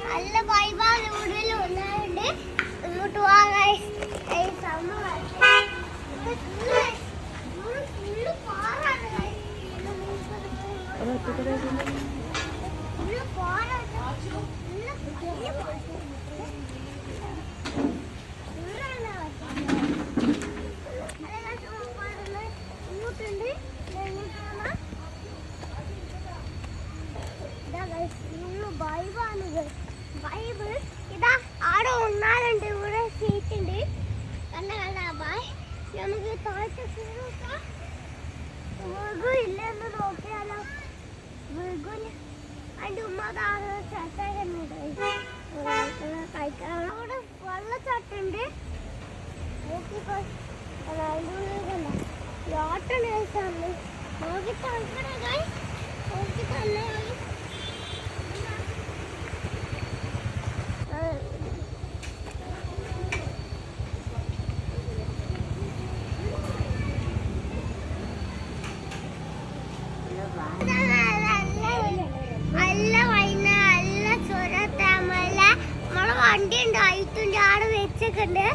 നല്ല വൈബാണ് കൂടുതൽ ഒന്നാണ്ട് ഇങ്ങോട്ട് പോകാൻ വൈബ് ഇതാ ആടെ ഒന്നാലുണ്ട് ഇവിടെ സീറ്റ് ഉണ്ട് കണ്ട ബായ് നമുക്ക് താഴത്തെ മൃഗം ഇല്ലെന്ന് നോക്കിയാലോ മൃഗം അതിൻ്റെ ഉമ്മ കഴിക്കാൻ അവിടെ വെള്ളച്ചാട്ടുണ്ട് നോക്കിക്കോ യാത്ര നോക്കി തണുക്കണേ നോക്കി തന്നെ വണ്ടി ഉണ്ട് ആയിട്ടുണ്ട് ആടെ വെച്ചൊക്കെ ഉണ്ട്.